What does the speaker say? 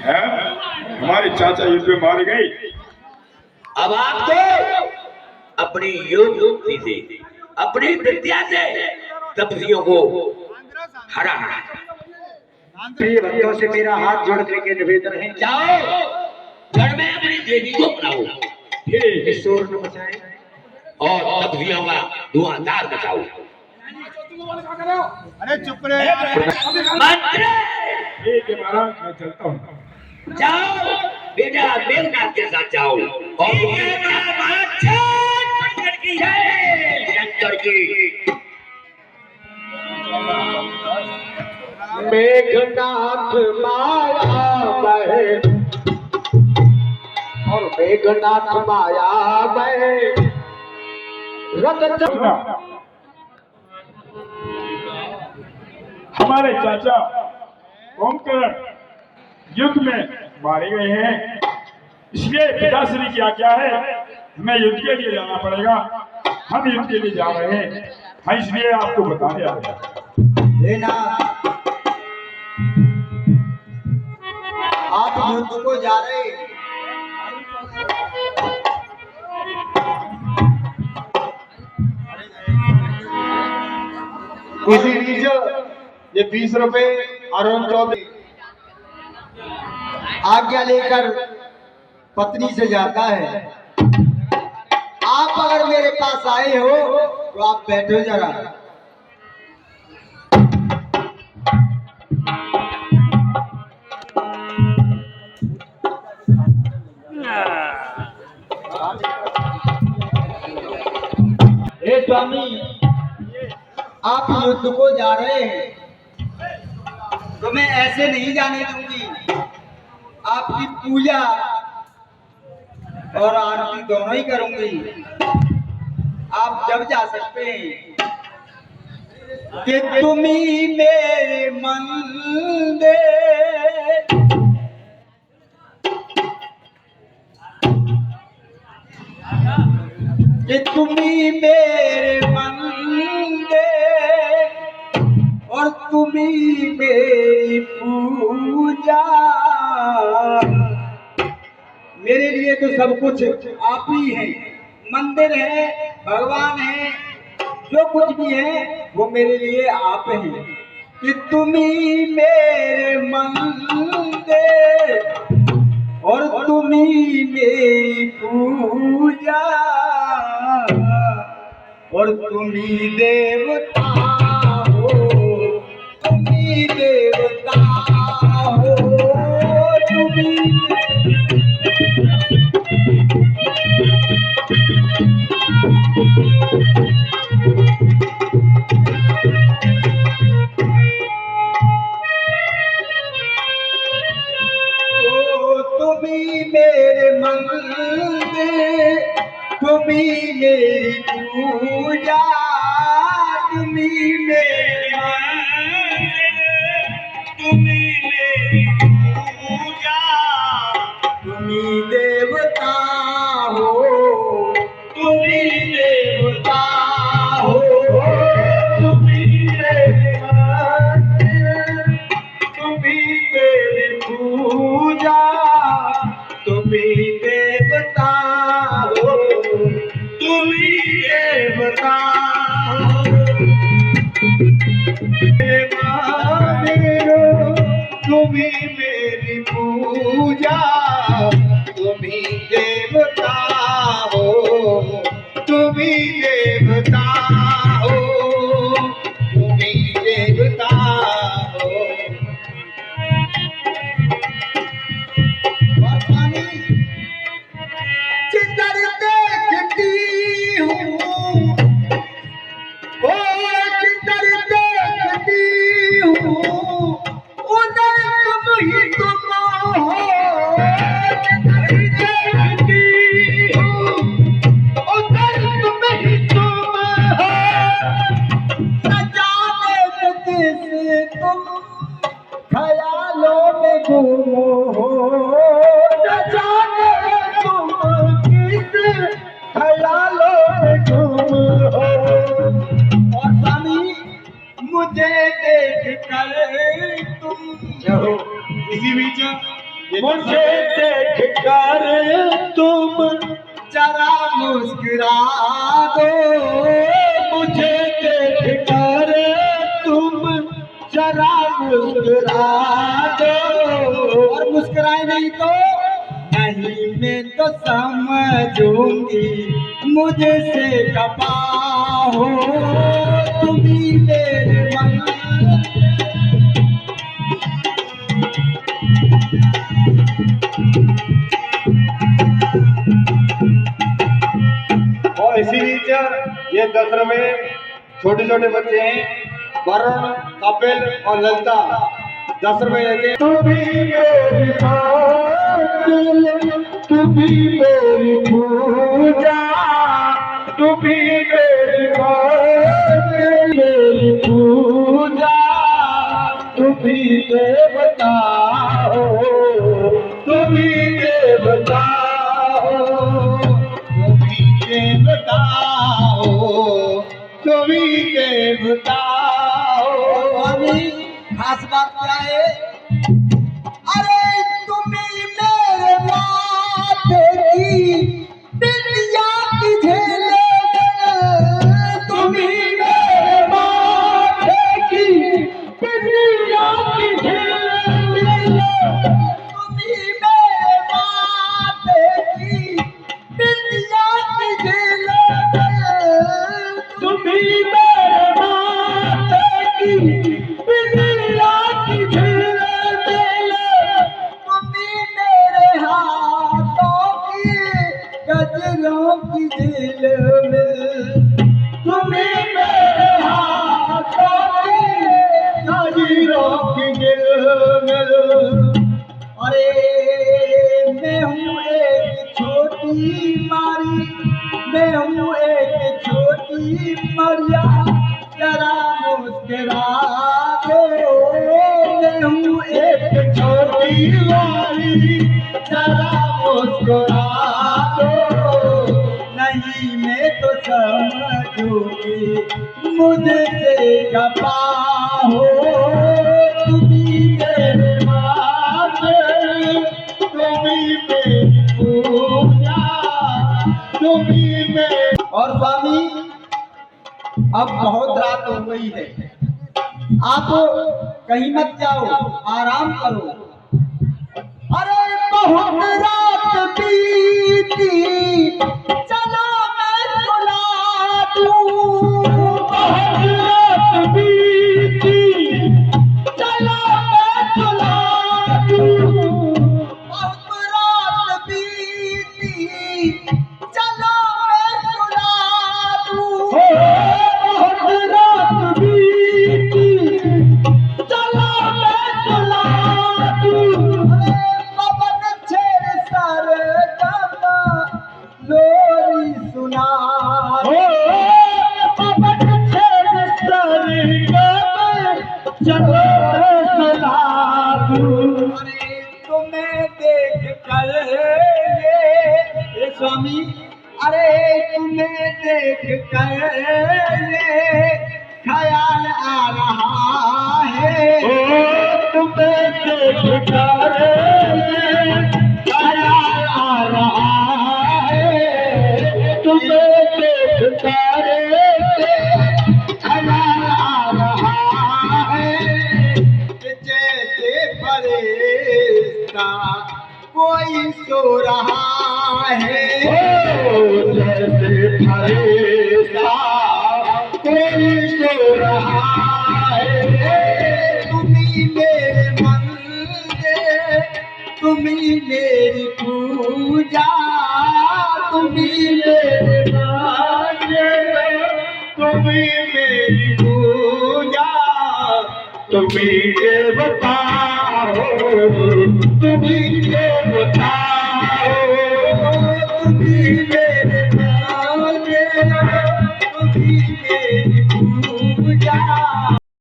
है? हमारे चाचा युद्ध में मारे गए। अब आपको अपनी युक्ति से, अपनी विद्या से तपस्वियों को हराना है। प्रिय भक्तों से मेरा हाथ जोड़ करके निवेदन है, जाओ घर में अपनी देवी को बुलाओ ईश्वर न बचाए और तपस्वियों का धुआंधार बचाओ। अरे चुप रहे मंत्री ठीक है महाराज, मैं चलता हूँ। जाओ बेटा, मेघनाथ के साथ जाओ और शंकर की मेघनाथ माया बहे और मेघनाथ माया बहे रत हमारे चाचा ओमकरण युद्ध में मारे गए हैं, इसलिए पिताश्री की आज्ञा है, हमें युद्ध के लिए जाना पड़ेगा। हम युद्ध के लिए जा रहे हैं, हाँ इसलिए आपको बताने आ रहे हैं। आप युद्ध को जा रहे किसी ये 20 रुपए अरुण चौधरी आज्ञा लेकर पत्नी से जाता है। आप अगर मेरे पास आए हो तो आप बैठो जरा। हे स्वामी, आप युद्ध को जा रहे हैं तो मैं ऐसे नहीं जाने दूंगी। आपकी पूजा और आरती दोनों ही करूंगी। आप जब जा सकते हैं कि तुम ही मेरे मंदिर, कि तुम ही मेरे मंदिर और तुम ही मेरी पूजा। मेरे लिए तो सब कुछ आप ही हैं। मंदिर है, भगवान है, जो कुछ भी है वो मेरे लिए आप हैं। कि तुम ही मेरे मंदिर और तुम ही मेरी पूजा और तुम ही देवता हो, तुम ही देवता हो, तुम ही मेरे मंदिर, तुम ही मेरी पूजा, तुम ही मेरे मंदिर, तुम ही मेरी पूजा, तुम ही देवता हो, तुम ही देवता हो, तुम ही मेरे मंदिर, तुम ही मेरी पूजा, तुम ही देवता हो, तुम ही देवता हो। तुम ही मेरी पूजा, तुम ही देवता हो, तुम ही देवता हो, तुम ही देवता हो। चिंदर देखती हूँ, ओ चिंदर देखती हूँ, उधर तुम ही तुम हो। चिंदर देखती हूँ, उधर तुम ही तुम हो। न जाने किस तुम ख्यालों में गुम हो, न जाने तुम किस ख्यालों में गुम हो। और स्वामी मुझे देख कर तुम इसी बीच मुझे देख कर तुम जरा मुस्कुरा दो, मुझे देख कर तुम जरा मुस्कुरा दो। और मुस्कुराए नहीं तो नहीं मैं तो समझूंगी मुझसे खफा हो तुम ही मेरे मन। और इसी बीच ये दसर में छोटे छोटे बच्चे हैं, वरुण, कपिल और ललिता दसर में रहते हैं। तू भी मेरी मंजिल, तू भी मेरी पूजा, तू भी मेरी मंजिल, मेरी पूजा, तू भी देवता हो, तू भी देवता हो, तू भी देवता हो, तू भी देवता हो। स्वामी खास बात क्या है? अरे तुम्हें मेरे माथे की बिंदिया की झेले, तुम्ही मेरे माथे की बिंदिया की झील, तुम्हें मेरे माथे की बिंदिया की झेले, तुम्ही मेरे माथे की बिंदिया की झील, तुम्हें मेरे हाथों की गजरों की झील में, तुम्ही मेरे हाथों की गजरों की झील में। अरे मैं हूँ एक छोटी मारी, मैं हूँ एक छोटी मरिया, जरा मुस्कुरा दो, मैं हूँ एक छोटी वाली जरा मुस्कुरा दो। नहीं मैं तो समझूंगी मुझसे खफा हो तुम्ही मेरे माथे, तुम्ही मेरी पूजा, तुम्ही मेरी। और स्वामी अब बहुत रात हो गई है, आप कहीं मत जाओ, आराम करो। अरे बहुत रात बीती, चलो मैं सुला दूं, बहुत रात बीती, चलो मैं सुला दूं। बहुत रात बीती, चलो मैं सुला दूं। बहुत रात बीती, चलो मैं सुला दूं। पवन छेड़ सर गमा लोरी सुना ओ पवन छेड़ सरगम, चलो मैं सुला दूं। अरे तुम्हें देख कर ये स्वामी, अरे तुम्हें देख कर ख्याल आ रहा है, ओ तुम्हें देख कर ख्याल आ रहा है, तुम्हें देख कर ख्याल आ रहा है। जैसे फरिश्ता कोई सो रहा है, जैसे फरिश्ता कोई सो रहा है। तुम्ही मेरे मंदिर, तुम्ही मेरी पूजा, तुम्ही मेरे मांगे, तुम्ही मेरी पूजा, तुम्ही देवता हो, तुम्ही